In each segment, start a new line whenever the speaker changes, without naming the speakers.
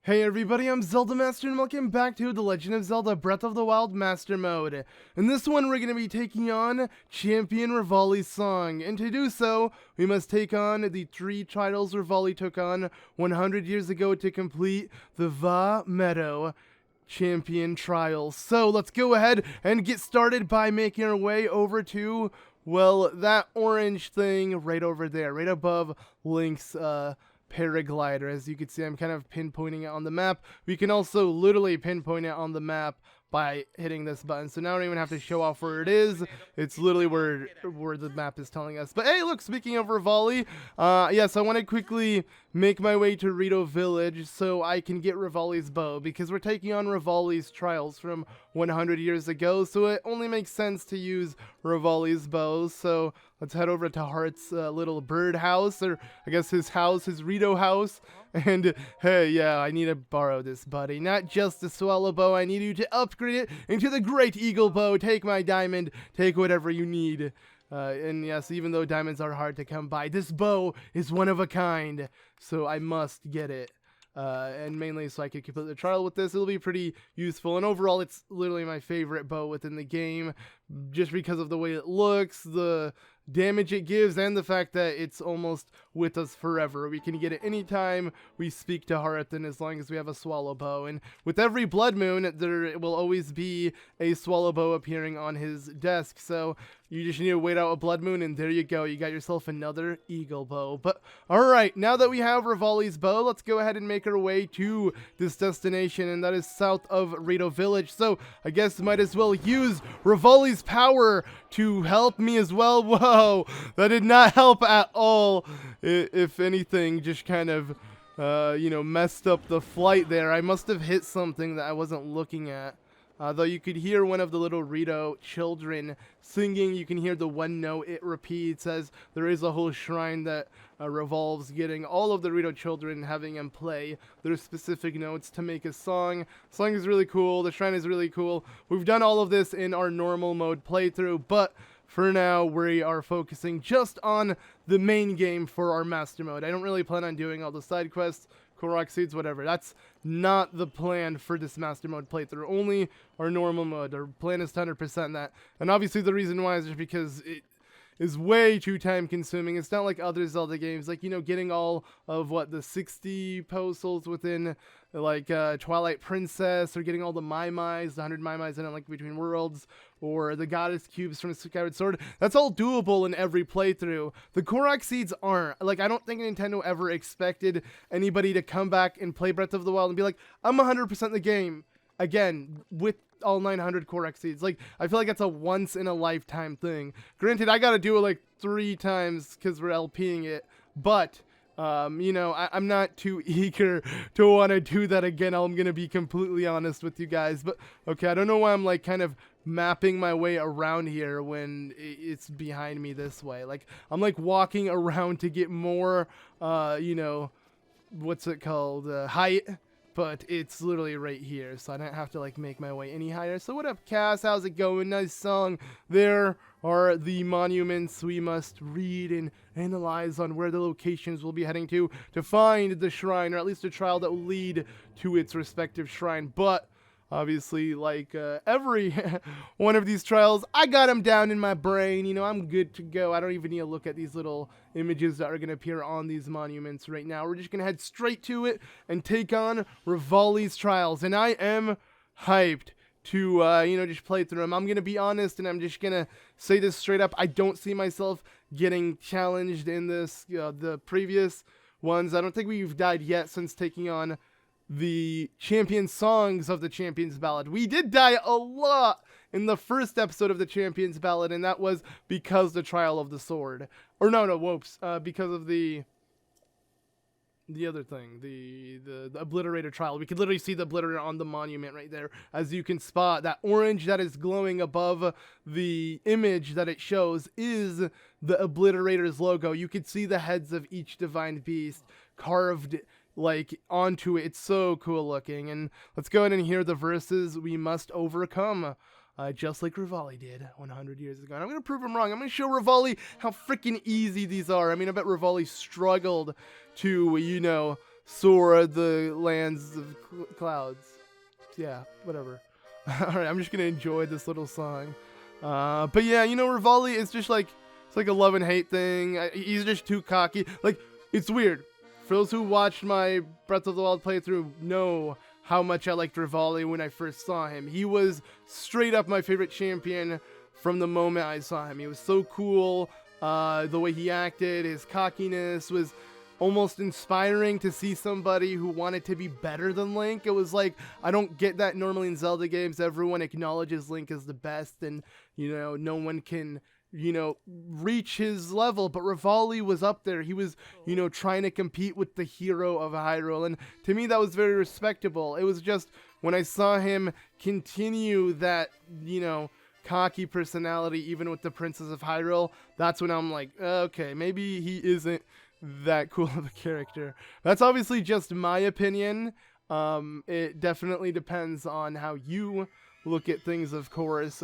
Hey everybody, I'm ZeldaMaster and welcome back to the Legend of Zelda Breath of the Wild Master Mode. In this one, we're going to be taking on Champion Revali's song, and to do so, we must take on the 3 trials Revali took on 100 years ago to complete the Vah Medoh Champion Trials. So let's go ahead and get started by making our way over to, well, that orange thing right over there, right above Link's, paraglider. As you can see, I'm kind of pinpointing it on the map. We can also literally pinpoint it on the map by hitting this button. So now I don't even have to show off where it is. It's literally where the map is telling us. But hey, look, speaking of Revali, yes, I want to quickly make my way to Rito Village so I can get Revali's bow, because we're taking on Revali's trials from 100 years ago, so it only makes sense to use Revali's bow. So let's head over to Heart's little bird house, or I guess his house, his Rito house. And hey, yeah, I need to borrow this, buddy. Not just the swallow bow, I need you to upgrade it into the great eagle bow. Take my diamond, take whatever you need. And yes, even though diamonds are hard to come by, this bow is one of a kind, so I must get it. And mainly so I can complete the trial with this. It'll be pretty useful, and overall it's literally my favorite bow within the game, just because of the way it looks, the damage it gives, and the fact that it's almost with us forever. We can get it anytime we speak to Hearth, and as long as we have a swallow bow. And with every blood moon, there will always be a swallow bow appearing on his desk, so you just need to wait out a blood moon, and there you go, you got yourself another eagle bow. But alright, now that we have Revali's bow, let's go ahead and make our way to this destination, and that is south of Rito Village. So I guess might as well use Revali's power to help me as well. Whoa, that did not help at all. If anything, just kind of messed up the flight there. I must have hit something that I wasn't looking at. Though you could hear one of the little Rito children singing. You can hear the one note it repeats, as there is a whole shrine that revolves getting all of the Rito children, having them play their specific notes to make a song. The song is really cool. The shrine is really cool. We've done all of this in our normal mode playthrough, but for now, we are focusing just on the main game for our master mode. I don't really plan on doing all the side quests, Korok seeds, whatever. That's not the plan for this master mode playthrough. Only our normal mode. Our plan is to 100% that. And obviously the reason why is just because it is way too time consuming. It's not like other Zelda games, like, getting all of the 60 postals within like Twilight Princess, or getting all the Mai-Mais, the 100 Mai-Mais in it, like Between Worlds, or the Goddess Cubes from Skyward Sword. That's all doable in every playthrough. The Korok seeds aren't. Like, I don't think Nintendo ever expected anybody to come back and play Breath of the Wild and be like, I'm 100% the game again with all 900 Korok seeds. Like, I feel like that's a once in a lifetime thing. Granted, I gotta do it like 3 times because we're LPing it, but I'm not too eager to want to do that again. I'm gonna be completely honest with you guys. But okay, I don't know why I'm like kind of mapping my way around here when it's behind me this way. Like, I'm like walking around to get more what's it called, height, but it's literally right here, so I don't have to like make my way any higher. So what up, Kass? How's it going? Nice song. There are the monuments we must read and analyze on where the locations we'll be heading to find the shrine, or at least a trial that will lead to its respective shrine. But obviously, like every one of these trials, I got them down in my brain. I'm good to go. I don't even need to look at these little images that are going to appear on these monuments right now. We're just going to head straight to it and take on Revali's trials. And I am hyped to, just play through them. I'm going to be honest, and I'm just going to say this straight up. I don't see myself getting challenged in this, the previous ones. I don't think we've died yet since taking on the champion songs of the Champions Ballad. We did die a lot in the first episode of the Champions Ballad, and that was because the Trial of the Sword. Or no, whoops, because of the other thing, the Obliterator trial. We could literally see the Obliterator on the monument right there, as you can spot. That orange that is glowing above the image that it shows is the Obliterator's logo. You could see the heads of each divine beast carved like onto it. It's so cool looking. And let's go ahead and hear the verses we must overcome, just like Revali did 100 years ago. And I'm gonna prove him wrong. I'm gonna show Revali how freaking easy these are. I mean, I bet Revali struggled to soar the lands of clouds. Yeah, whatever. Alright, I'm just gonna enjoy this little song. But yeah, you know, Revali is just like, it's like a love and hate thing. He's just too cocky. Like, it's weird. For those who watched my Breath of the Wild playthrough know how much I liked Revali when I first saw him. He was straight up my favorite champion from the moment I saw him. He was so cool. The way he acted, his cockiness was almost inspiring to see somebody who wanted to be better than Link. It was like, I don't get that normally in Zelda games. Everyone acknowledges Link as the best, and, you know, no one can, you know, reach his level. But Revali was up there. He was, you know, trying to compete with the hero of Hyrule, and to me that was very respectable. It was just when I saw him continue that, you know, cocky personality even with the Princess of Hyrule, that's when I'm like, okay, maybe he isn't that cool of a character. That's obviously just my opinion. It definitely depends on how you look at things, of course.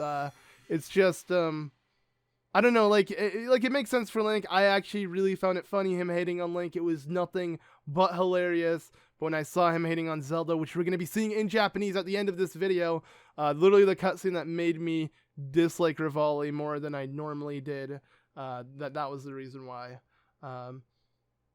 It's just I don't know, like it makes sense for Link. I actually really found it funny, him hating on Link. It was nothing but hilarious. But when I saw him hating on Zelda, which we're going to be seeing in Japanese at the end of this video, literally the cutscene that made me dislike Revali more than I normally did, that was the reason why.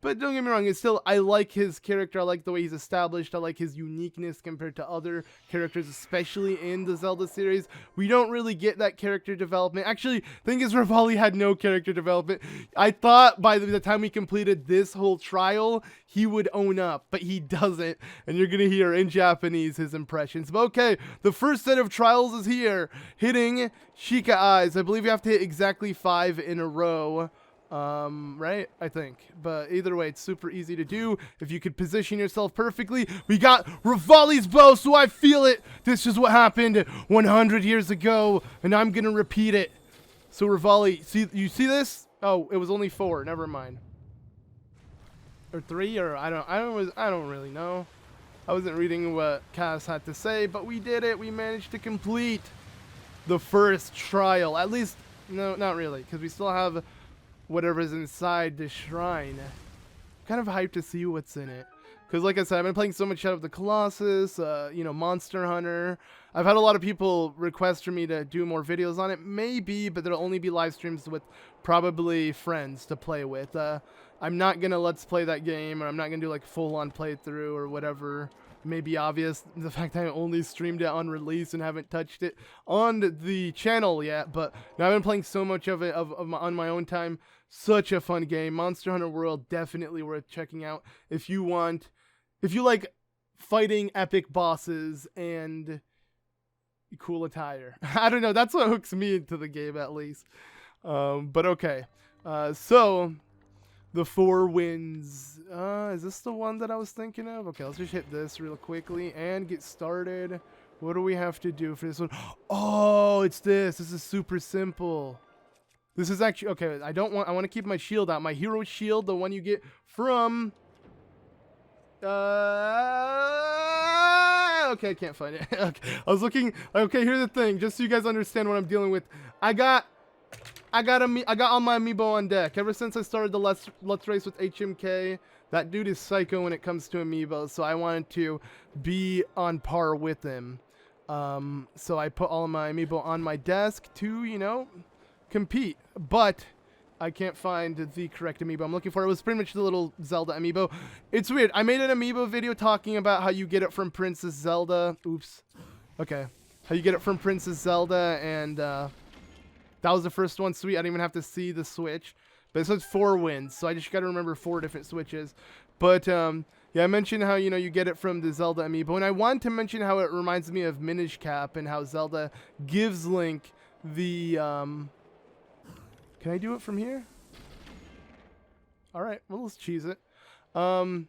But don't get me wrong, it's still, I like his character, I like the way he's established, I like his uniqueness compared to other characters, especially in the Zelda series. We don't really get that character development. Actually, the thing is, Revali had no character development. I thought by the time we completed this whole trial, he would own up, but he doesn't, and you're gonna hear in Japanese his impressions. But okay, the first set of trials is here, hitting Sheikah Eyes. I believe you have to hit exactly 5 in a row. Right? I think. But either way, it's super easy to do if you could position yourself perfectly. We got Revali's bow, so I feel it. This is what happened 100 years ago, and I'm gonna repeat it. So Revali, you see this? Oh, it was only 4. Never mind. Or 3, or I don't really know. I wasn't reading what Kass had to say, but we did it. We managed to complete the first trial. At least, no, not really, because we still have whatever's inside the shrine. Kind of hyped to see what's in it, because like I said, I've been playing so much Shadow of the Colossus, you know, Monster Hunter. I've had a lot of people request for me to do more videos on it, maybe, but there'll only be live streams with probably friends to play with. I'm not gonna let's play that game, or I'm not gonna do like full-on playthrough or whatever. May be obvious, the fact that I only streamed it on release and haven't touched it on the channel yet, but now I've been playing so much of it on my own time. Such a fun game. Monster Hunter World, definitely worth checking out if you like fighting epic bosses and cool attire. I don't know, that's what hooks me into the game, at least. But okay, so the 4 wins. Is this the one that I was thinking of? Okay, let's just hit this real quickly and get started. What do we have to do for this one? Oh, it's this. This is super simple. This is actually, okay, I want to keep my shield out. My hero shield, the one you get from, okay, I can't find it. Okay, I was looking, okay, here's the thing, just so you guys understand what I'm dealing with. I got all my amiibo on deck. Ever since I started the Let's Race with HMK, that dude is psycho when it comes to amiibo, so I wanted to be on par with him. So I put all of my amiibo on my desk to, you know, compete, but I can't find the correct amiibo I'm looking for. It was pretty much the little Zelda amiibo. It's weird. I made an amiibo video talking about how you get it from Princess Zelda. Oops. Okay. How you get it from Princess Zelda, and that was the first one. Sweet. I didn't even have to see the switch. But it says 4 wins, so I just got to remember 4 different switches. But yeah, I mentioned how, you know, you get it from the Zelda amiibo, and I wanted to mention how it reminds me of Minish Cap and how Zelda gives Link the can I do it from here? Alright, well, let's cheese it. But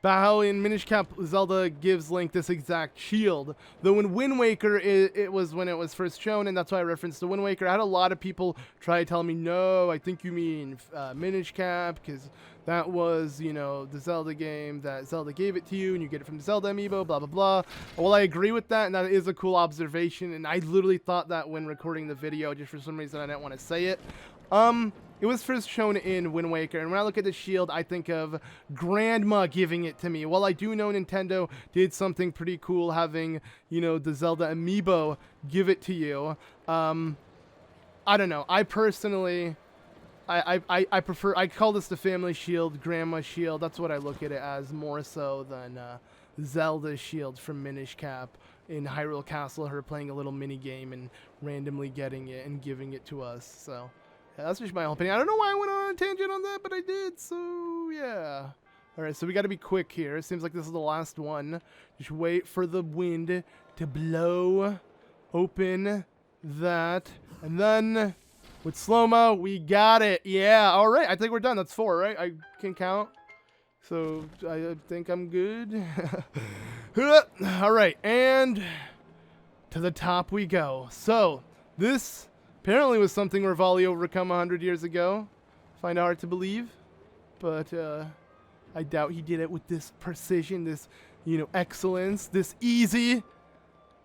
how in Minish Cap, Zelda gives Link this exact shield. Though in Wind Waker, it was when it was first shown, and that's why I referenced the Wind Waker. I had a lot of people try to tell me, no, I think you mean Minish Cap, because that was, you know, the Zelda game that Zelda gave it to you, and you get it from the Zelda amiibo, blah, blah, blah. Well, I agree with that, and that is a cool observation, and I literally thought that when recording the video, just for some reason I didn't want to say it. it was first shown in Wind Waker, and when I look at the shield, I think of Grandma giving it to me. While I do know Nintendo did something pretty cool, having, you know, the Zelda amiibo give it to you. I don't know. I personally, I prefer, I call this the family shield, Grandma shield. That's what I look at it as, more so than Zelda shield from Minish Cap in Hyrule Castle, her playing a little mini game and randomly getting it and giving it to us. So yeah, that's just my opinion. I don't know why I went on a tangent on that, but I did. So yeah. All right, so we got to be quick here. It seems like this is the last one. Just wait for the wind to blow open that, and then with slow-mo, we got it. Yeah, all right. I think we're done. That's 4, right? I can count. So I think I'm good. All right, and to the top we go. So this apparently was something Revali overcome 100 years ago. Find it hard to believe, but I doubt he did it with this precision, this, you know, excellence, this easy.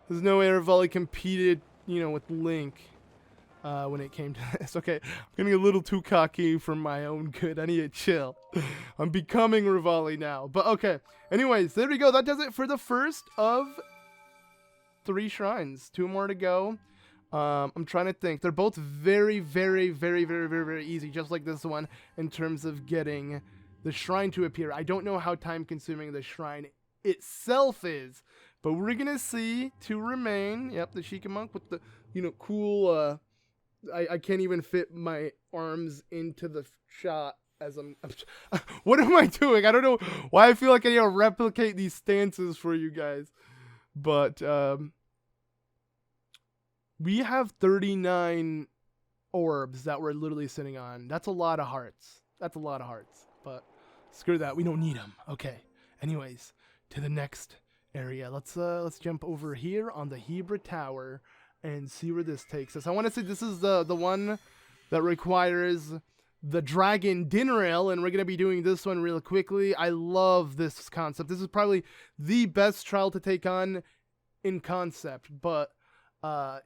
There's no way Revali competed, you know, with Link when it came to this. Okay, I'm getting a little too cocky for my own good. I need to chill. I'm becoming Revali now. But okay, anyways, there we go. That does it for the first of 3 shrines. 2 more to go. I'm trying to think. They're both very, very, very, very, very, very easy, just like this one, in terms of getting the shrine to appear. I don't know how time-consuming the shrine itself is, but we're gonna see. 2 remain. Yep, the Sheikah monk with the, you know, cool, I can't even fit my arms into the shot as I'm what am I doing? I don't know why I feel like I need to replicate these stances for you guys. But we have 39 orbs that we're literally sitting on. That's a lot of hearts. That's a lot of hearts. But screw that. We don't need them. Okay. Anyways, to the next area. Let's jump over here on the Hebra Tower and see where this takes us. I want to say this is the one that requires the dragon dinner ale, and we're going to be doing this one real quickly. I love this concept. This is probably the best trial to take on in concept, but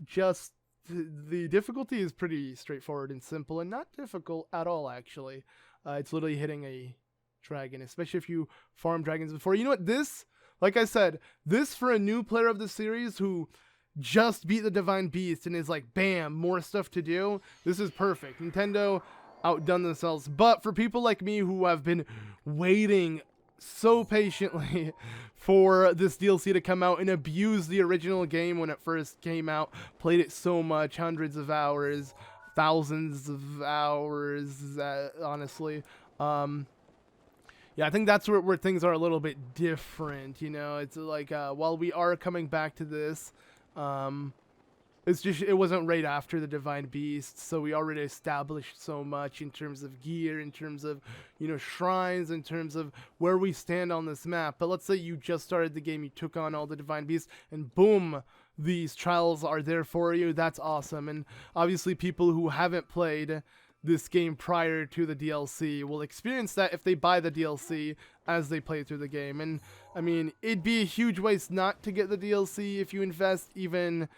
just the difficulty is pretty straightforward and simple, and not difficult at all, actually. It's literally hitting a dragon, especially if you farm dragons before. You know what? This, like I said, this for a new player of the series who just beat the Divine Beast and is like, bam, more stuff to do. This is perfect. Nintendo outdone themselves. But for people like me who have been waiting so patiently for this DLC to come out and abuse the original game when it first came out, played it so much, hundreds of hours, thousands of hours, honestly. Yeah, I think that's where things are a little bit different, you know. It's like, while we are coming back to this, it's just, it wasn't right after the Divine Beast, so we already established so much in terms of gear, in terms of, you know, shrines, in terms of where we stand on this map. But let's say you just started the game, you took on all the Divine Beasts, and boom, these trials are there for you. That's awesome. And obviously people who haven't played this game prior to the DLC will experience that if they buy the DLC as they play through the game. And I mean, it'd be a huge waste not to get the DLC if you invest even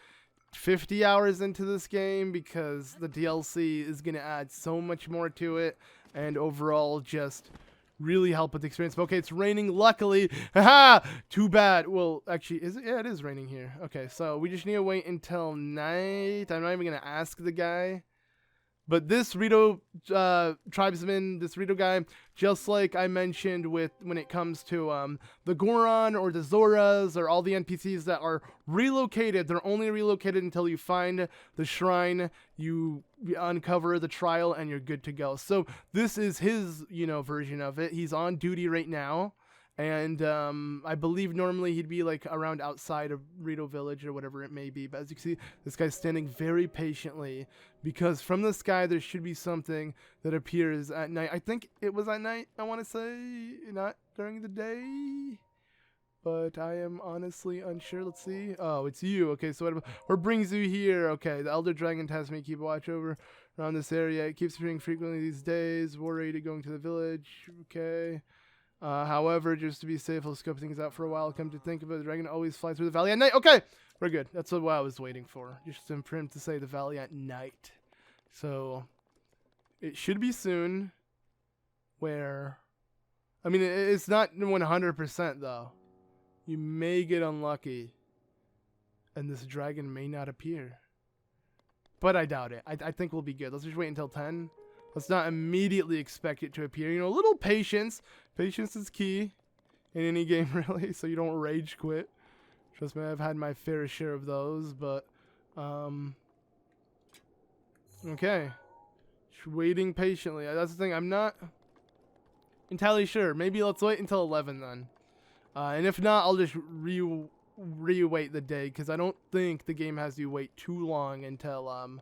50 hours into this game, because the DLC is going to add so much more to it and overall just really help with the experience. But okay, it's raining, luckily. Haha! Too bad. Well, actually, is it? Yeah, it is raining here. Okay, so we just need to wait until night. I'm not even going to ask the guy. But this Rito tribesman, this Rito guy, just like I mentioned with when it comes to the Goron or the Zoras or all the NPCs that are relocated, they're only relocated until you find the shrine, you uncover the trial, and you're good to go. So this is his, you know, version of it. He's on duty right now. And I believe normally he'd be like around outside of Rito Village or whatever it may be. But as you can see, this guy's standing very patiently because from the sky there should be something that appears at night. I think it was at night, I want to say, not during the day. But I am honestly unsure. Let's see. Oh, it's you. Okay, so what brings you here? Okay, the Elder Dragon tasked me to keep watch over around this area. It keeps appearing frequently these days. Worried going to the village. Okay. However, just to be safe, I'll scope things out for a while. Come to think of it, the dragon always flies through the valley at night. Okay, we're good. That's what I was waiting for. Just for him to say the valley at night. So, it should be soon. Where, I mean, it's not 100% though. You may get unlucky, and this dragon may not appear. But I doubt it. I think we'll be good. Let's just wait until 10. Let's not immediately expect it to appear. You know, a little patience. Patience is key in any game, really, so you don't rage quit. Trust me, I've had my fair share of those, but, okay. Just waiting patiently. That's the thing, I'm not entirely sure. Maybe let's wait until 11 then. And if not, I'll just re-wait the day, because I don't think the game has you wait too long until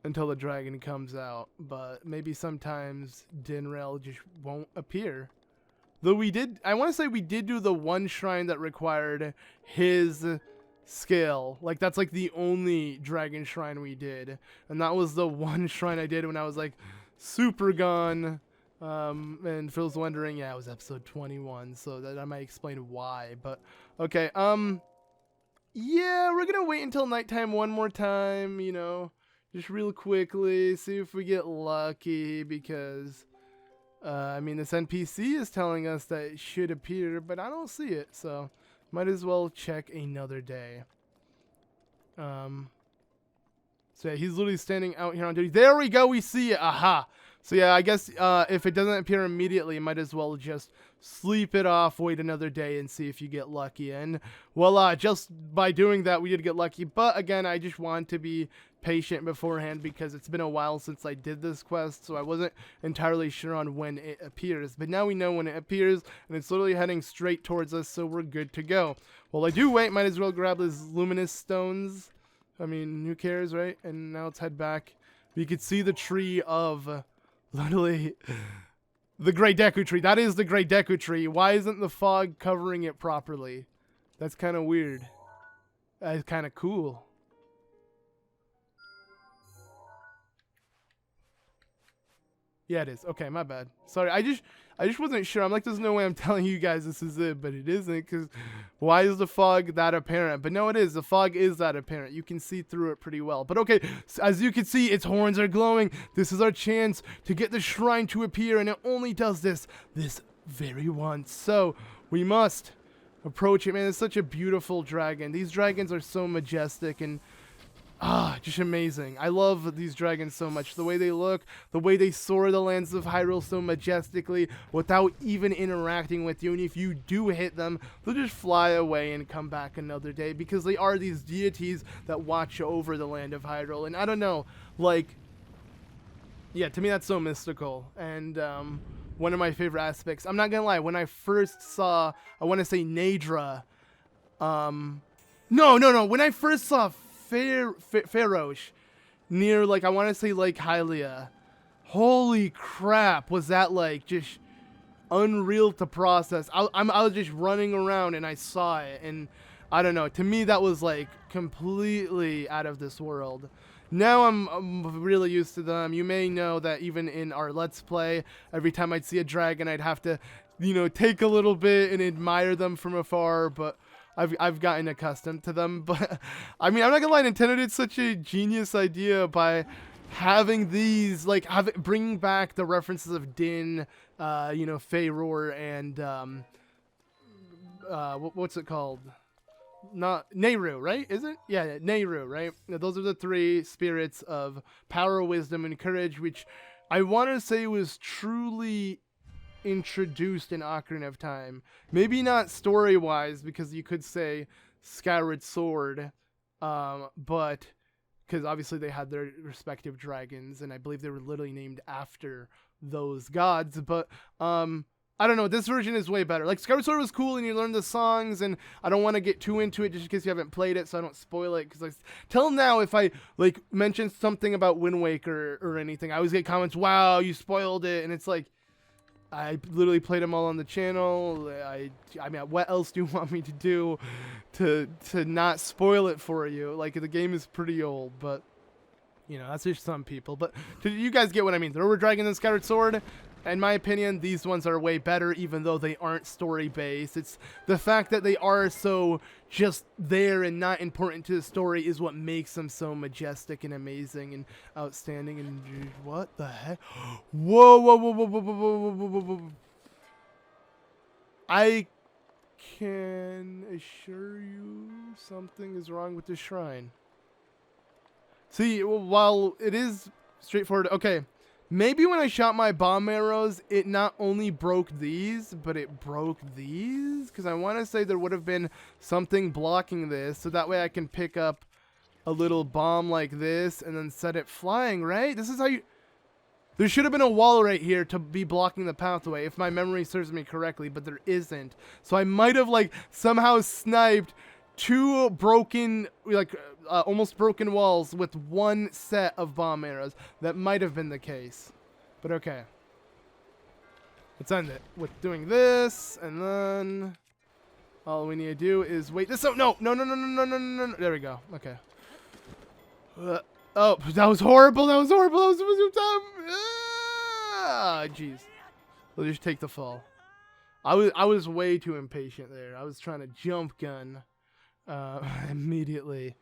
the dragon comes out. But maybe sometimes Dinrail just won't appear. Though I want to say we did do the one shrine that required his scale. Like, that's like the only dragon shrine we did. And that was the one shrine I did when I was like super gone. And Phil's wondering, yeah, it was episode 21, so that I might explain why. But okay, yeah, we're gonna wait until nighttime one more time, you know, just real quickly, see if we get lucky, because I mean, this NPC is telling us that it should appear, but I don't see it, so might as well check another day. So yeah, he's literally standing out here on duty. There we go, we see it. Aha. So yeah, I guess if it doesn't appear immediately, might as well just sleep it off, wait another day, and see if you get lucky. And well, just by doing that, we did get lucky. But again, I just want to be patient beforehand, because it's been a while since I did this quest, so I wasn't entirely sure on when it appears. But now we know when it appears, and it's literally heading straight towards us, so we're good to go. Well, I do wait, might as well grab these luminous stones. I mean, who cares, right? And now let's head back. We could see the tree of, literally, the Great Deku Tree. That is the Great Deku Tree. Why isn't the fog covering it properly? That's kind of weird. That's kind of cool. Yeah, it is. Okay, my bad. Sorry, I just wasn't sure. I'm like, there's no way I'm telling you guys this is it, but it isn't, because why is the fog that apparent? But no, it is. The fog is that apparent. You can see through it pretty well. But okay, so as you can see, its horns are glowing. This is our chance to get the shrine to appear, and it only does this very once. So we must approach it, man. It's such a beautiful dragon. These dragons are so majestic and just amazing. I love these dragons so much. The way they look, the way they soar the lands of Hyrule so majestically without even interacting with you. And if you do hit them, they'll just fly away and come back another day, because they are these deities that watch over the land of Hyrule. And I don't know, like, yeah, to me that's so mystical. And one of my favorite aspects. I'm not gonna lie, when I first saw, I want to say Nadra, no, when I first saw Farosh near, like, I want to say Lake Hylia, holy crap, was that like just unreal to process. I was just running around and I saw it, and I don't know, to me that was like completely out of this world. Now I'm really used to them. You may know that even in our Let's Play, every time I'd see a dragon, I'd have to, you know, take a little bit and admire them from afar, but I've gotten accustomed to them. But I mean, I'm not gonna lie, Nintendo did such a genius idea by having these, like, bringing back the references of Din, you know, Faeror, and what's it called? Not Nehru, right? Is it? Yeah, Nehru, right? Now, those are the three spirits of power, wisdom, and courage, which I want to say was truly introduced in Ocarina of Time. Maybe not story-wise, because you could say Skyward Sword, but because obviously they had their respective dragons, and I believe they were literally named after those gods. But I don't know, this version is way better. Like, Skyward Sword was cool and you learned the songs, and I don't want to get too into it just in case you haven't played it, so I don't spoil it, because, like, till now, if I, like, mention something about Wind Waker or anything, I always get comments, wow, you spoiled it, and it's like, I literally played them all on the channel. I mean, what else do you want me to do to not spoil it for you? Like, the game is pretty old, but, you know, that's just some people. But you guys get what I mean. There were dragons in Skyward Sword, in my opinion, these ones are way better, even though they aren't story-based. It's the fact that they are so just there and not important to the story is what makes them so majestic and amazing and outstanding. And what the heck? Whoa, whoa, whoa, whoa, whoa, whoa, whoa, whoa, whoa, whoa. I can assure you something is wrong with this shrine. See, while it is straightforward, okay, maybe when I shot my bomb arrows, it not only broke these, but it broke these? Because I want to say there would have been something blocking this, so that way I can pick up a little bomb like this and then set it flying, right? This is how you... There should have been a wall right here to be blocking the pathway, if my memory serves me correctly, but there isn't. So I might have, like, somehow sniped two broken, like, almost broken walls with one set of bomb arrows. That might have been the case. But okay. Let's end it with doing this, and then all we need to do is wait this out. No, no, no, no, no, no, no, no, no. There we go. Okay. Oh, that was horrible. That was horrible. That was ah, jeez. We'll just take the fall. I was way too impatient there. I was trying to jump gun immediately.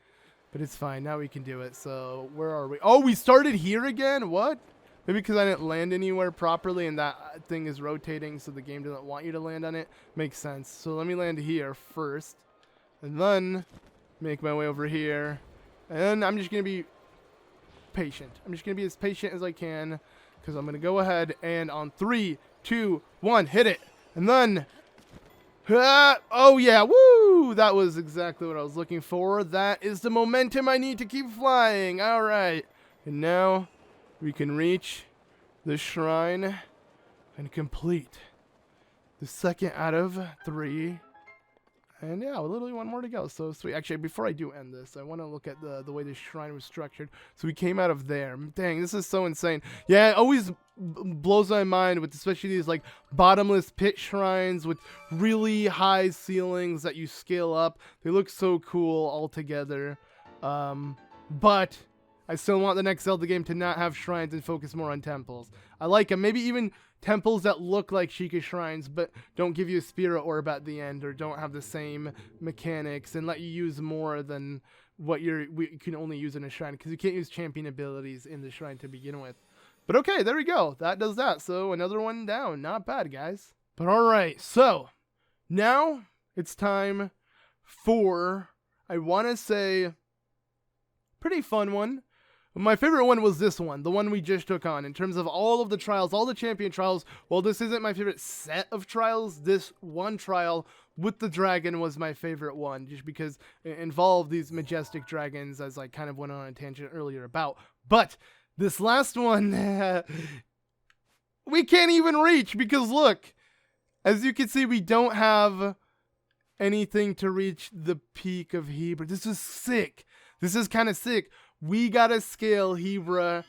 But it's fine. Now we can do it. So, where are we? Oh, we started here again? What? Maybe because I didn't land anywhere properly and that thing is rotating so the game doesn't want you to land on it. Makes sense. So, let me land here first. And then make my way over here. And I'm just going to be patient. I'm just going to be as patient as I can because I'm going to go ahead and on 3, 2, 1, hit it. And then... oh yeah, woo! That was exactly what I was looking for. That is the momentum I need to keep flying. Alright. And now we can reach the shrine and complete the second out of 3. And yeah, literally one more to go. So sweet. Actually, before I do end this, I want to look at the way this shrine was structured. So we came out of there. Dang, this is so insane. Yeah, it always blows my mind with especially these like bottomless pit shrines with really high ceilings that you scale up. They look so cool all together. But I still want the next Zelda game to not have shrines and focus more on temples. I like them. Maybe even temples that look like Sheikah Shrines but don't give you a spirit orb at the end or don't have the same mechanics and let you use more than what we can only use in a shrine because you can't use champion abilities in the shrine to begin with. But okay, there we go. That does that. So another one down. Not bad, guys. But alright, so now it's time for, I want to say, pretty fun one. My favorite one was this one, the one we just took on. In terms of all of the trials, all the champion trials, well, this isn't my favorite set of trials. This one trial with the dragon was my favorite one, just because it involved these majestic dragons, as I kind of went on a tangent earlier about. But this last one, we can't even reach, because look, as you can see, we don't have anything to reach the peak of Hebra. This is sick. This is kind of sick. We gotta scale Hebra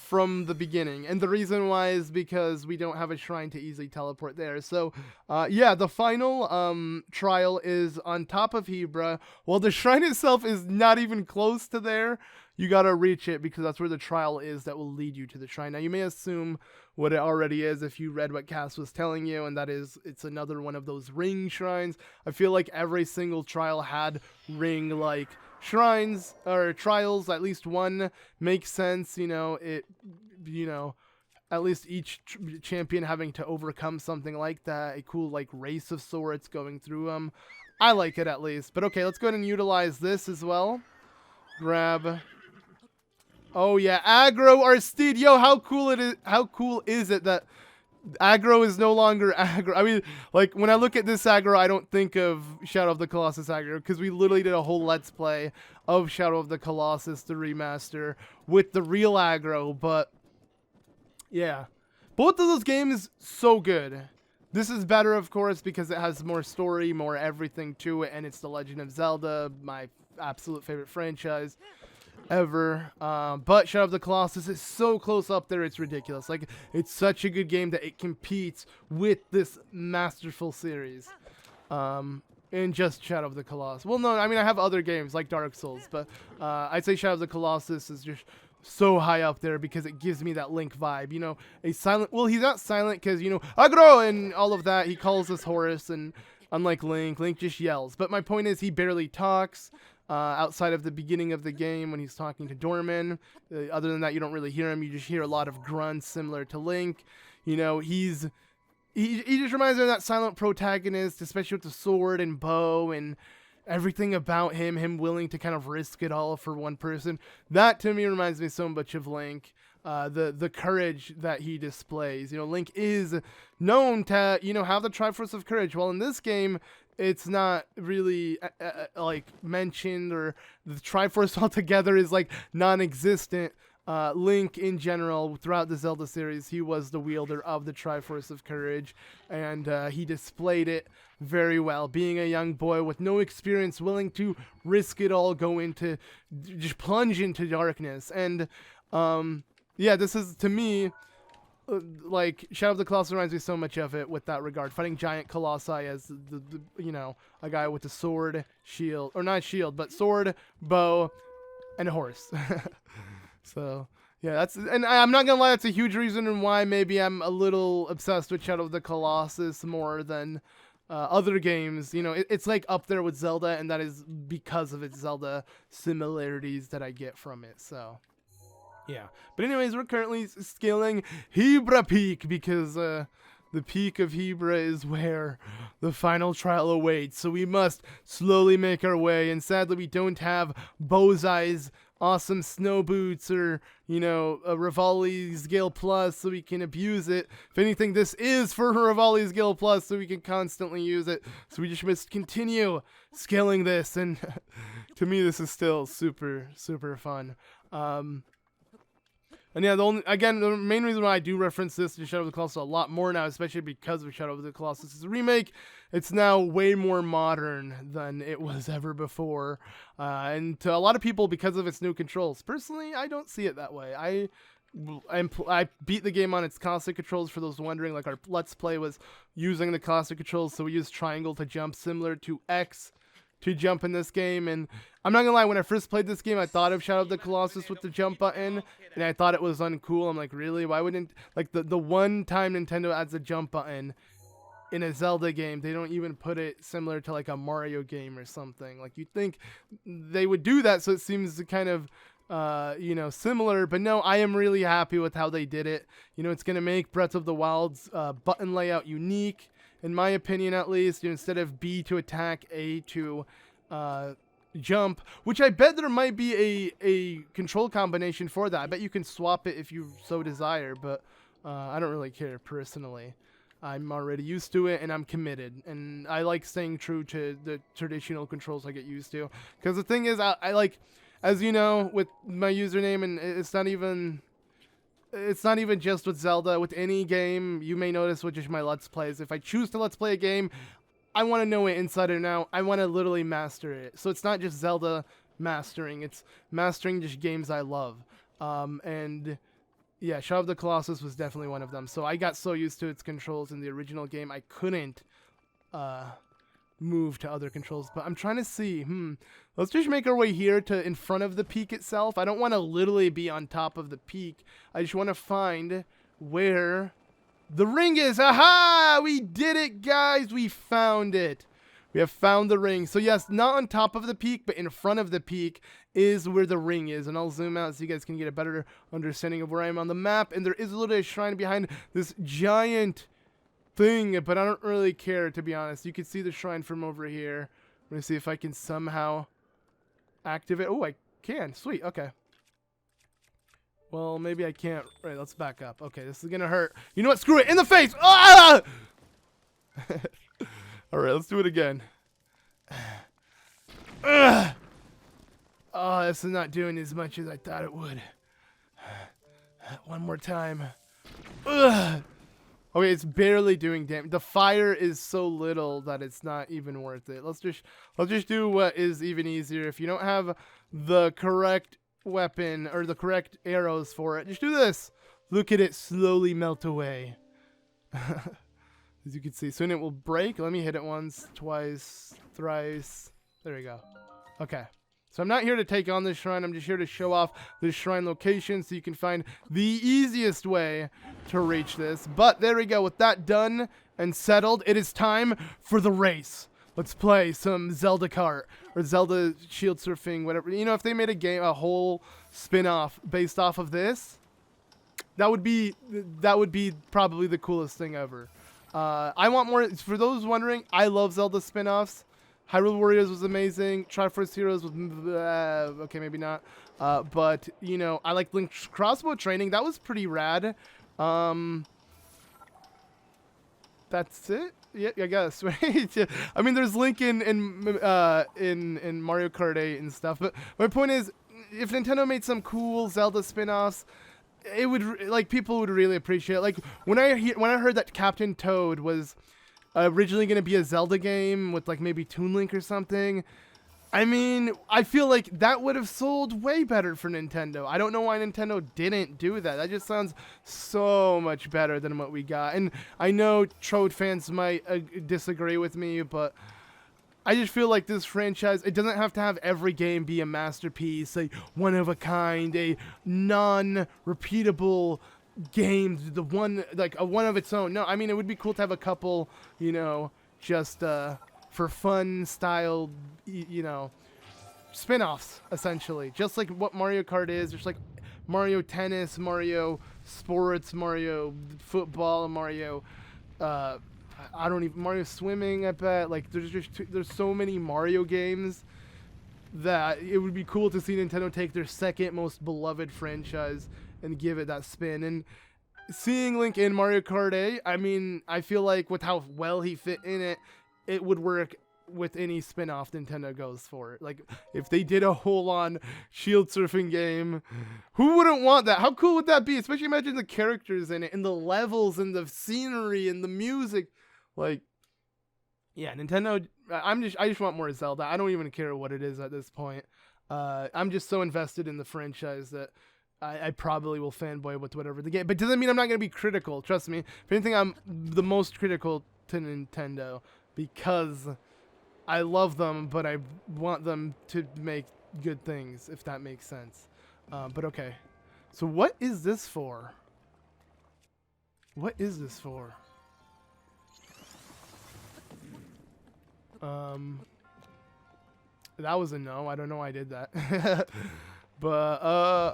from the beginning, and the reason why is because we don't have a shrine to easily teleport there. So yeah, the final trial is on top of Hebra. Well, the shrine itself is not even close to there. You gotta reach it because that's where the trial is that will lead you to the shrine. Now you may assume what it already is if you read what Kass was telling you, and that is it's another one of those ring shrines. I feel like every single trial had ring like shrines or trials. At least one makes sense, you know, at least each champion having to overcome something like that, a cool like race of sorts going through them. I like it at least. But okay, let's go ahead and utilize this as well. Grab, oh yeah, aggro our steed. Yo, how cool is it that aggro is no longer aggro? I mean, like, when I look at this aggro, I don't think of Shadow of the Colossus aggro, because we literally did a whole Let's Play of Shadow of the Colossus, the remaster, with the real aggro. But yeah, both of those games, so good. This is better, of course, because it has more story, more everything to it, and it's The Legend of Zelda, my absolute favorite franchise ever. But Shadow of the Colossus is so close up there, it's ridiculous. Like, it's such a good game that it competes with this masterful series in just Shadow of the Colossus. Well, no, I mean, I have other games like Dark Souls, but I'd say Shadow of the Colossus is just so high up there because it gives me that Link vibe, you know, a silent, well, he's not silent because, you know, Agro and all of that, he calls us Horus, and unlike Link just yells. But my point is, he barely talks outside of the beginning of the game when he's talking to Dorman. Other than that, you don't really hear him. You just hear a lot of grunts similar to Link. You know, he just reminds me of that silent protagonist, especially with the sword and bow and everything about him willing to kind of risk it all for one person. That to me reminds me so much of Link. The courage that he displays. You know, Link is known to, you know, have the Triforce of Courage. Well, in this game, it's not really like mentioned, or the Triforce altogether is like non-existent. Link in general, throughout the Zelda series, he was the wielder of the Triforce of Courage, and he displayed it very well, being a young boy with no experience, willing to risk it all, just plunge into darkness. And yeah, this is, to me, like, Shadow of the Colossus reminds me so much of it with that regard. Fighting giant colossi as the you know, a guy with a sword, shield, or not shield, but sword, bow, and a horse. So, yeah, and I'm not gonna lie, that's a huge reason why maybe I'm a little obsessed with Shadow of the Colossus more than other games. You know, it's like up there with Zelda, and that is because of its Zelda similarities that I get from it, so. Yeah, but anyways, we're currently scaling Hebra Peak because the peak of Hebra is where the final trial awaits. So we must slowly make our way, and sadly we don't have Bozai's awesome snow boots or, you know, a Revali's Gale Plus so we can abuse it. If anything, this is for Revali's Gale Plus so we can constantly use it. So we just must continue scaling this, and to me this is still super, super fun. And yeah, the main reason why I do reference this to Shadow of the Colossus a lot more now, especially because of Shadow of the Colossus, is a remake. It's now way more modern than it was ever before. And to a lot of people, because of its new controls. Personally, I don't see it that way. I beat the game on its classic controls, for those wondering. Like, our Let's Play was using the classic controls, so we used triangle to jump, similar to X to jump in this game. And I'm not gonna lie, when I first played this game, I thought of Shadow of the Colossus with the jump button, and I thought it was uncool. I'm like, really? Why wouldn't, like, the one time Nintendo adds a jump button in a Zelda game, they don't even put it similar to like a Mario game or something. Like, you'd think they would do that, so it seems kind of you know, similar. But no, I am really happy with how they did it. You know, it's gonna make Breath of the Wild's button layout unique, in my opinion at least. You know, instead of B to attack, A to jump, which I bet there might be a control combination for that. I bet you can swap it if you so desire, but I don't really care personally. I'm already used to it, and I'm committed, and I like staying true to the traditional controls I get used to. Because the thing is, I like, as you know, with my username, and it's not even just with Zelda. With any game, you may notice with just my Let's Plays, if I choose to Let's Play a game, I want to know it inside and out. I want to literally master it. So it's not just Zelda mastering, it's mastering just games I love. And yeah, Shadow of the Colossus was definitely one of them. So I got so used to its controls in the original game, I couldn't move to other controls. But I'm trying to see, let's just make our way here to in front of the peak itself. I don't want to literally be on top of the peak. I just want to find where the ring is. Aha! We did it, guys. We found it. We have found the ring. So yes, not on top of the peak, but in front of the peak is where the ring is. And I'll zoom out so you guys can get a better understanding of where I am on the map. And there is a little shrine behind this giant thing, but I don't really care, to be honest. You can see the shrine from over here. I'm going to see if I can somehow activate. Oh, I can. Sweet. Okay. Well, maybe I can't. Right, let's back up. Okay, this is going to hurt. You know what? Screw it. In the face. Ah! All right, let's do it again. Oh, this is not doing as much as I thought it would. One more time. Okay, it's barely doing damage. The fire is so little that it's not even worth it. Let's just do what is even easier. If you don't have the correct weapon or the correct arrows for it, just do this. Look at it slowly melt away. As you can see, soon it will break. Let me hit it once, twice, thrice. There we go. Okay. So I'm not here to take on this shrine. I'm just here to show off this shrine location so you can find the easiest way to reach this. But there we go. With that done and settled, it is time for the race. Let's play some Zelda Kart or Zelda Shield Surfing, whatever. You know, if they made a whole spin-off based off of this, that would be probably the coolest thing ever. I want more. For those wondering, I love Zelda spin-offs. Hyrule Warriors was amazing. Triforce Heroes was okay, maybe not. But you know, I like Link's crossbow training. That was pretty rad. That's it. Yeah, I guess. Right. I mean, there's Link in Mario Kart 8 and stuff. But my point is, if Nintendo made some cool Zelda spin-offs, it would people would really appreciate it. Like when I heard that Captain Toad was originally going to be a Zelda game with like maybe Toon Link or something. I mean, I feel like that would have sold way better for Nintendo. I don't know why Nintendo didn't do that. That just sounds so much better than what we got. And I know Toad fans might disagree with me, but I just feel like this franchise, it doesn't have to have every game be a masterpiece, a one of a kind, a non-repeatable game, the one, like a one of its own. No, I mean, it would be cool to have a couple, you know, just for fun style, you know, spin-offs, essentially. Just like what Mario Kart is, just like Mario Tennis, Mario Sports, Mario Football, Mario, Mario Swimming, I bet. Like, there's so many Mario games that it would be cool to see Nintendo take their second most beloved franchise and give it that spin. And seeing Link in Mario Kart 8, I mean, I feel like with how well he fit in it, it would work with any spin-off Nintendo goes for. Like, if they did a whole-on shield surfing game, who wouldn't want that? How cool would that be? Especially imagine the characters in it, and the levels, and the scenery, and the music. Like, yeah, Nintendo, I just want more Zelda. I don't even care what it is at this point. I'm just so invested in the franchise that I probably will fanboy with whatever the game. But doesn't mean I'm not going to be critical. Trust me. If anything, I'm the most critical to Nintendo because I love them, but I want them to make good things, if that makes sense. But okay. So what is this for? What is this for? That was a no. I don't know why I did that. But,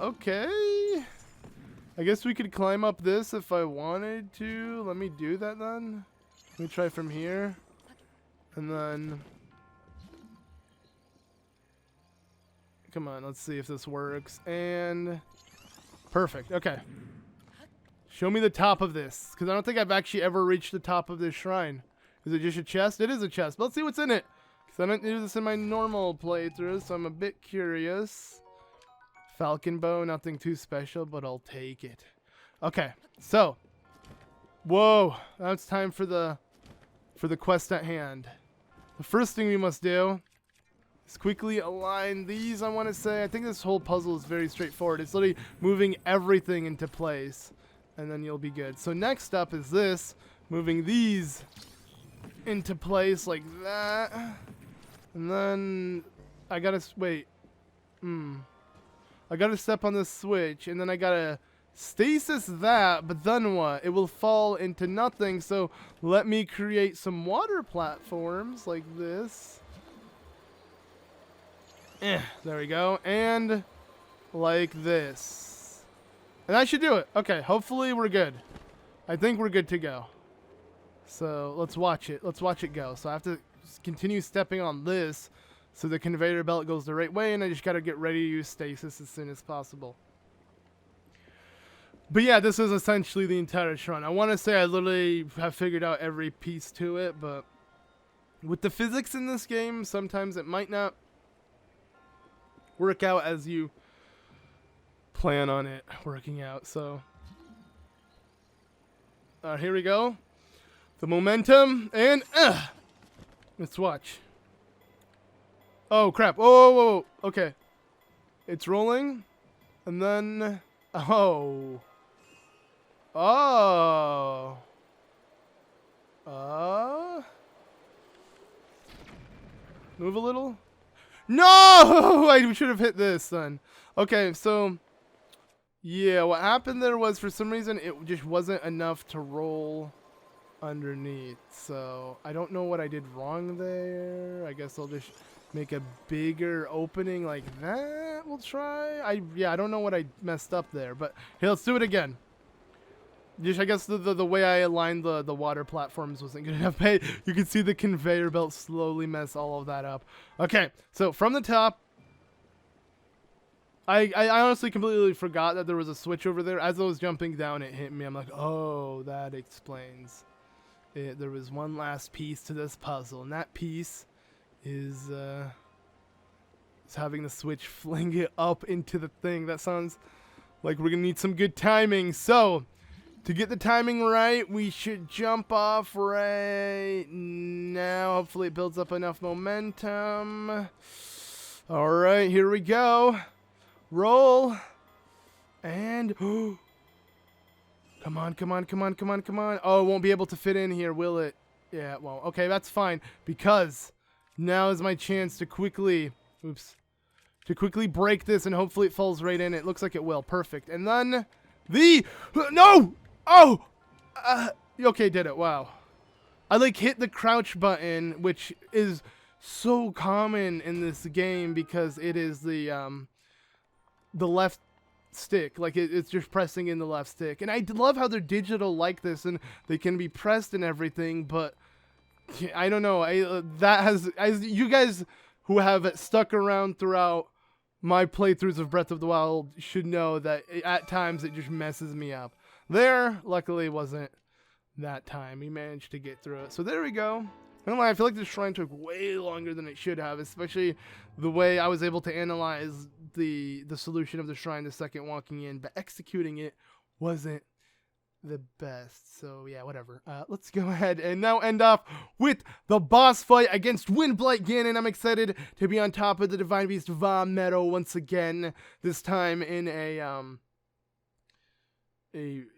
okay. I guess we could climb up this if I wanted to. Let me do that then. Let me try from here. And then... Come on, let's see if this works. And... Perfect. Okay. Show me the top of this. Because I don't think I've actually ever reached the top of this shrine. Is it just a chest? It is a chest. But let's see what's in it. Because I don't do this in my normal playthrough, so I'm a bit curious. Falcon bow, nothing too special, but I'll take it. Okay, so. Whoa. Now it's time for the quest at hand. The first thing we must do is quickly align these, I want to say. I think this whole puzzle is very straightforward. It's literally moving everything into place. And then you'll be good. So next up is this. Moving these into place like that. And then I gotta wait. I gotta step on this switch, and then I gotta stasis that, but then what? It will fall into nothing, so let me create some water platforms like this. There we go. And like this. And that should do it. Okay, hopefully we're good. I think we're good to go. So let's watch it. Let's watch it go. So I have to continue stepping on this so the conveyor belt goes the right way, and I just got to get ready to use stasis as soon as possible. But yeah, this is essentially the entire shrine. I want to say I literally have figured out every piece to it, but with the physics in this game, sometimes it might not work out as you plan on it working out. So here we go. The momentum, and let's watch. Oh crap. Whoa, whoa, whoa. Okay. It's rolling. And then oh. Move a little. No! I should have hit this then. Okay, so yeah, what happened there was for some reason it just wasn't enough to roll underneath. So I don't know what I did wrong there. I guess I'll just make a bigger opening like that. We'll try. I don't know what I messed up there, but hey, let's do it again. Just, I guess the way I aligned the water platforms wasn't good enough. Hey, you can see the conveyor belt slowly mess all of that up. Okay, so from the top, I honestly completely forgot that there was a switch over there. As I was jumping down, it hit me. I'm like, oh, that explains it. There was one last piece to this puzzle, and that piece is having the switch fling it up into the thing. That sounds like we're gonna need some good timing. So to get the timing right, we should jump off right now. Hopefully it builds up enough momentum. All right, here we go. Roll. And come on, come on, come on, come on, come on. Oh, it won't be able to fit in here, will it? Yeah, well, okay, that's fine. Because now is my chance to quickly, break this, and hopefully it falls right in. It looks like it will. Perfect. And then no! Oh! Okay, did it. Wow. I like hit the crouch button, which is so common in this game because it is the left stick. Like it's just pressing in the left stick. And I love how they're digital like this and they can be pressed and everything, but I don't know. You guys who have stuck around throughout my playthroughs of Breath of the Wild should know that at times it just messes me up. There, luckily, wasn't that time. We managed to get through it. So there we go. I don't know, I feel like this shrine took way longer than it should have, especially the way I was able to analyze the solution of the shrine the second walking in, but executing it wasn't the best. So yeah, whatever. Let's go ahead and now end off with the boss fight against Windblight Ganon. I'm excited to be on top of the Divine Beast Vah Medoh once again, this time in a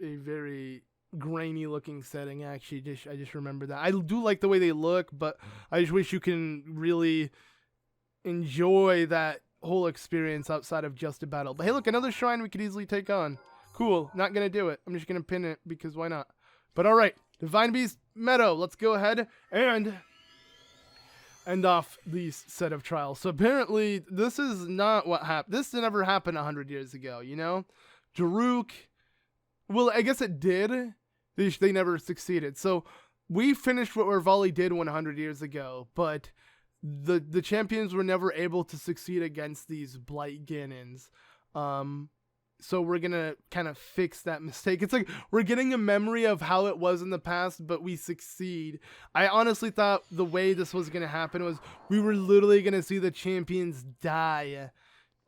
very grainy looking setting. Actually, I just remember that. I do like the way they look, but I just wish you can really enjoy that whole experience outside of just a battle. But hey, look, another shrine we could easily take on. Cool. Not gonna do it. I'm just gonna pin it because why not? But all right, Divine Beast Meadow. Let's go ahead and end off these set of trials. So apparently, this is not what happened. This never happened 100 years ago. You know, Daruk. Well, I guess it did. They never succeeded. So we finished what Revali did 100 years ago, but the champions were never able to succeed against these Blight Ganons. So we're gonna kind of fix that mistake. It's like we're getting a memory of how it was in the past, but we succeed. I honestly thought the way this was gonna happen was we were literally gonna see the champions die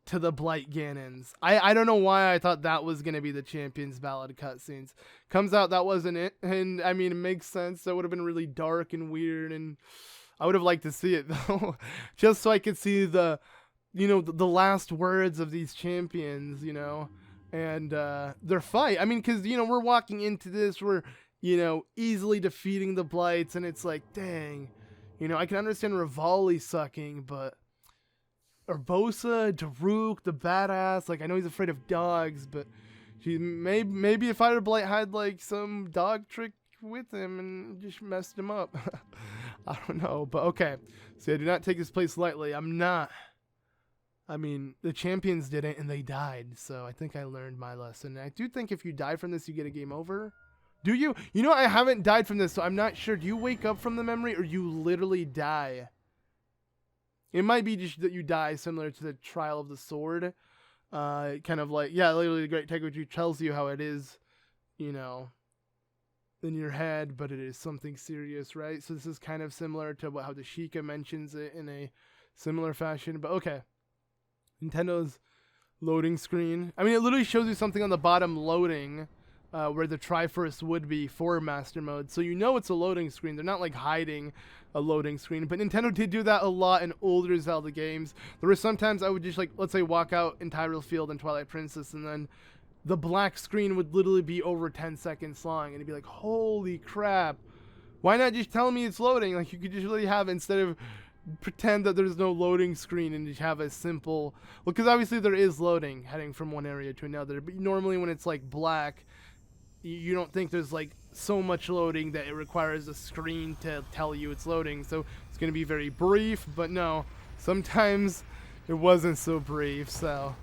to the Blight Ganons. I don't know why I thought that was going to be the Champions Ballad cutscenes. Comes out that wasn't it, and I mean, it makes sense. That would have been really dark and weird, and I would have liked to see it, though. Just so I could see the last words of these champions, and their fight. I mean, because, we're walking into this, we're, easily defeating the Blights, and it's like, dang, I can understand Revali sucking, but Urbosa, Daruk, the badass, like I know he's afraid of dogs, but maybe if Fire Blight had like some dog trick with him and just messed him up. I don't know, but okay. So I do not take this place lightly. I mean, the champions didn't and they died, so I think I learned my lesson. And I do think if you die from this, you get a game over. Do you? I haven't died from this, so I'm not sure. Do you wake up from the memory or you literally die? It might be just that you die, similar to the Trial of the Sword. Kind of like, yeah, literally the Great Teguchi tells you how it is, in your head, but it is something serious, right? So this is kind of similar to how the Sheikah mentions it in a similar fashion. But okay. Nintendo's loading screen. I mean, it literally shows you something on the bottom loading, where the Triforce would be for Master Mode. So it's a loading screen. They're not like hiding a loading screen. But Nintendo did do that a lot in older Zelda games. There were sometimes I would just let's say walk out in Hyrule Field and Twilight Princess, and then the black screen would literally be over 10 seconds long. And it'd be like, holy crap. Why not just tell me it's loading? Like you could just really have, instead of pretend that there's no loading screen and just have a simple, well, because obviously there is loading heading from one area to another, but normally when it's like black, you don't think there's like so much loading that it requires a screen to tell you it's loading, so it's going to be very brief. But no, sometimes it wasn't so brief. So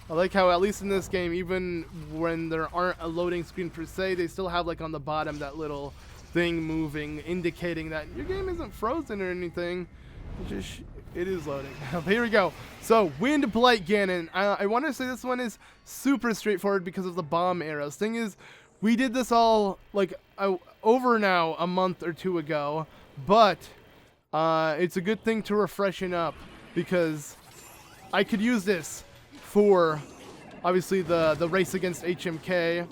I like how at least in this game, even when there aren't a loading screen per se, they still have like on the bottom that little thing moving, indicating that your game isn't frozen or anything. It is loading. Here we go. So Windblight Ganon. I want to say this one is super straightforward because of the bomb arrows. Thing is, we did this all like over now a month or two ago, but it's a good thing to refreshen up because I could use this for obviously the race against HMK.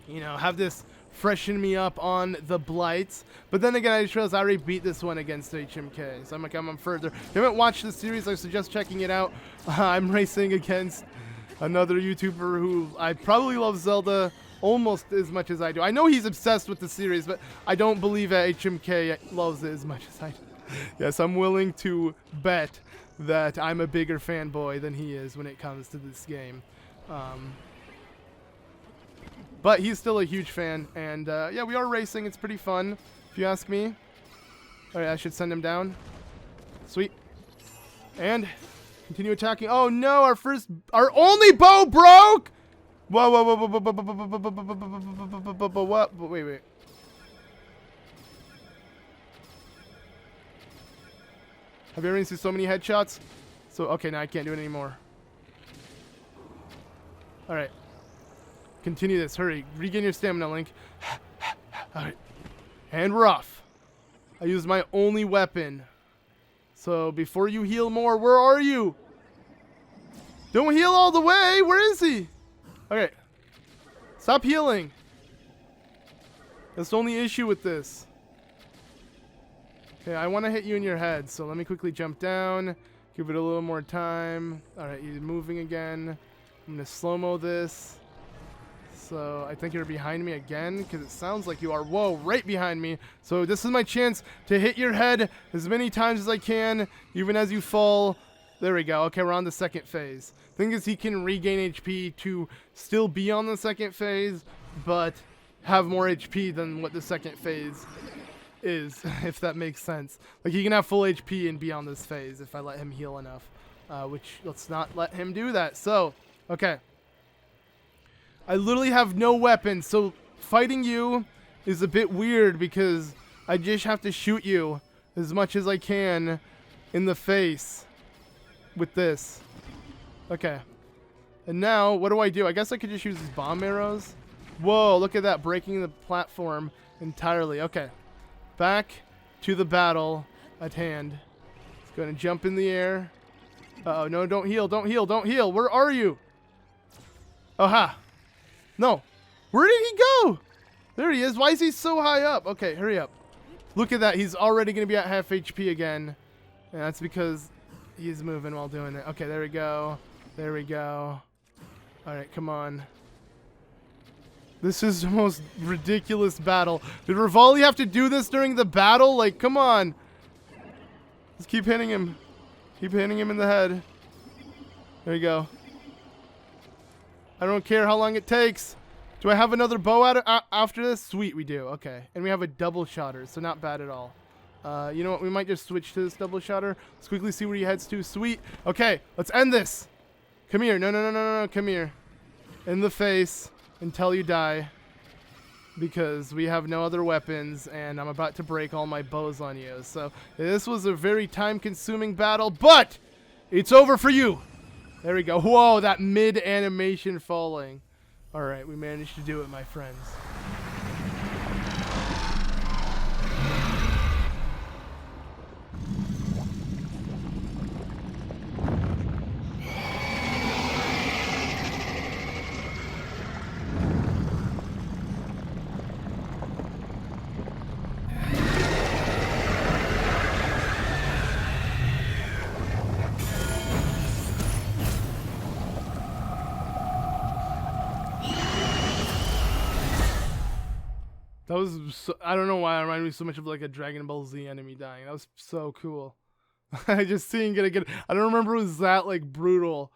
You know, have this freshen me up on the blights. But then again, I just realized I already beat this one against HMK, so I'm like, I'm further. If you haven't watched the series, I suggest checking it out. I'm racing against another YouTuber who I probably loves Zelda almost as much as I do. I know he's obsessed with the series, but I don't believe that HMK loves it as much as I do. Yes, I'm willing to bet that I'm a bigger fanboy than he is when it comes to this game. But he's still a huge fan, and yeah, we are racing. It's pretty fun, if you ask me. All right, I should send him down. Sweet. And continue attacking. Oh no, our only bow broke! Whoa, whoa, whoa, whoa, whoa, whoa, whoa, what? Wait. Have you ever seen so many headshots? So, okay, now I can't do it anymore. All right. Continue this. Hurry. Regain your stamina, Link. Alright. And we're off. I used my only weapon. So before you heal more, where are you? Don't heal all the way. Where is he? Okay. Stop healing. That's the only issue with this. Okay, I want to hit you in your head. So let me quickly jump down. Give it a little more time. Alright, he's moving again. I'm going to slow-mo this. So I think you're behind me again because it sounds like you are. Whoa, right behind me. So this is my chance to hit your head as many times as I can, even as you fall. There we go. Okay, we're on the second phase. Thing is, he can regain HP to still be on the second phase, but have more HP than what the second phase is, if that makes sense. Like, he can have full HP and be on this phase if I let him heal enough, which let's not let him do that. So, okay. I literally have no weapons, so fighting you is a bit weird because I just have to shoot you as much as I can in the face with this. Okay. And now, what do I do? I guess I could just use these bomb arrows. Whoa, look at that, breaking the platform entirely. Okay. Back to the battle at hand. It's going to jump in the air. Uh-oh, no, don't heal, don't heal, don't heal. Where are you? Aha. No. Where did he go? There he is. Why is he so high up? Okay, hurry up. Look at that. He's already going to be at half HP again. And that's because he's moving while doing it. Okay, there we go. There we go. Alright, come on. This is the most ridiculous battle. Did Revali have to do this during the battle? Like, come on. Just keep hitting him. Keep hitting him in the head. There you go. I don't care how long it takes. Do I have another bow after this? Sweet, we do. Okay. And we have a double shotter, so not bad at all. You know what? We might just switch to this double shotter. Let's quickly see where he heads to. Sweet. Okay, let's end this. Come here. No. Come here. In the face until you die. Because we have no other weapons, and I'm about to break all my bows on you. So this was a very time-consuming battle, but it's over for you. There we go. Whoa, that mid-animation falling. All right, we managed to do it, my friends. That was so, I don't know why it reminded me so much of like a Dragon Ball Z enemy dying. That was so cool. I just seeing it again. I don't remember it was that like brutal.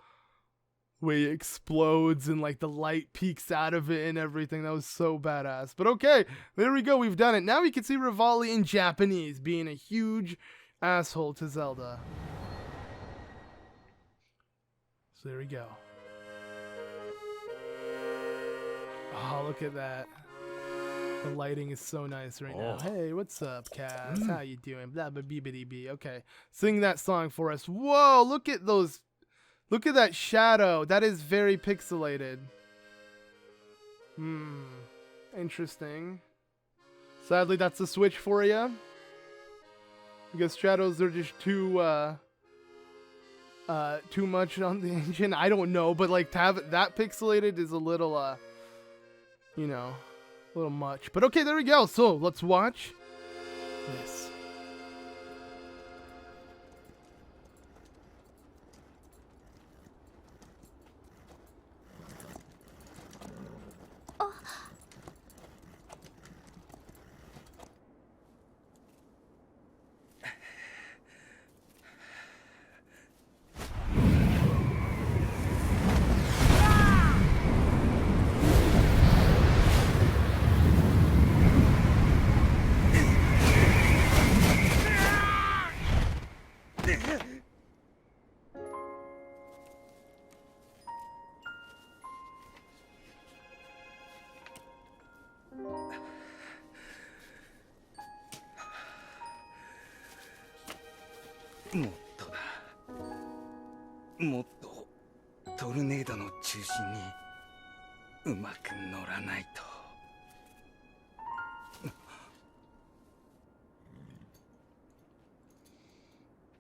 Where it explodes and like the light peeks out of it and everything. That was so badass. But okay, there we go. We've done it. Now we can see Revali in Japanese being a huge asshole to Zelda. So there we go. Oh, look at that. The lighting is so nice right now. Hey, what's up, Kass? How you doing? Blah, blah, beebity bee. Okay, sing that song for us. Whoa, look at those. Look at that shadow. That is very pixelated. Interesting. Sadly, that's a Switch for you. Because shadows are just too much on the engine. I don't know, but like to have it that pixelated is a little you know, a little much. But okay, there we go. So let's watch this.
もっとトルネードの中心にうまく乗らないと。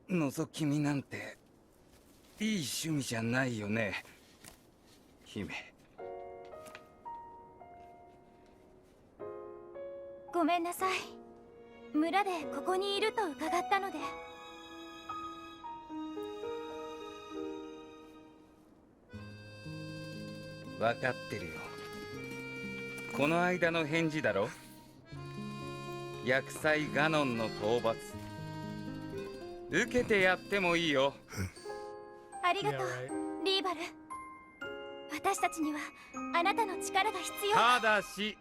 覗き見なんていい趣味じゃないよね、姫。
ごめんなさい。村でここにいると伺ったので。
分かってるよ。この間の返事だろ。厄災ガノンの討伐受けてやってもいいよ。
ありがとう、リーバル。私たちにはあなたの力が必要。
ただし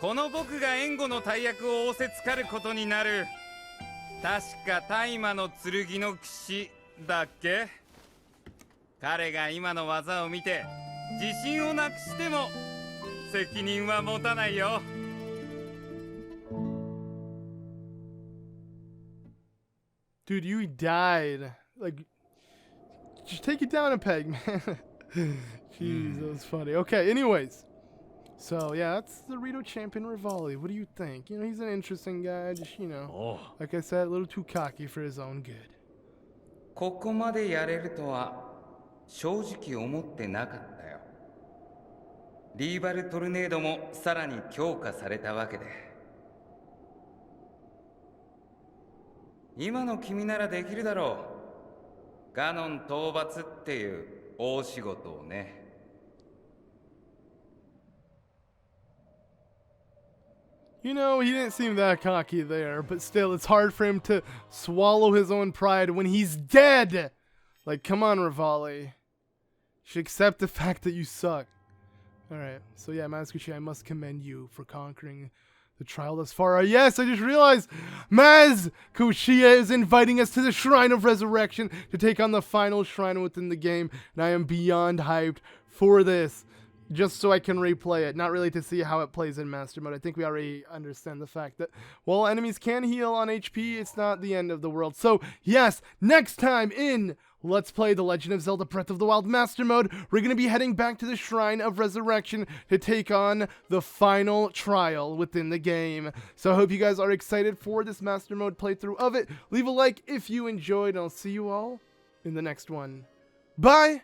この僕が援護の大役を仰せつかることになる。確か大麻の剣の騎士だっけ。彼が今の技を見て自信をなくしても責任は持たないよ。
Dude, you died. Like, just take it down a peg, man. Jeez, that was funny. Okay, anyways. So, yeah, that's the Rito champion Revali. What do you think? You know, he's an interesting guy. Just, you know, like I said, a little too cocky for his own good.
ここまでやれるとは正直思ってなかったよ。リーバルトルネードもさらに強化されたわけで。今の君ならできるだろう。ガノン討伐っていう大仕事をね。
You know, he didn't seem that cocky there, but still, it's hard for him to swallow his own pride when he's dead. Like, come on, Revali. You should accept the fact that you suck. Alright, so yeah, Maskuchi, I must commend you for conquering the trial thus far. Yes, I just realized Maz Kushia is inviting us to the Shrine of Resurrection to take on the final shrine within the game, and I am beyond hyped for this, just so I can replay it, not really to see how it plays in Master Mode. I think we already understand the fact that while enemies can heal on HP, it's not the end of the world. So yes, next time in Let's Play The Legend of Zelda Breath of the Wild Master Mode, we're going to be heading back to the Shrine of Resurrection to take on the final trial within the game. So I hope you guys are excited for this Master Mode playthrough of it. Leave a like if you enjoyed, and I'll see you all in the next one. Bye!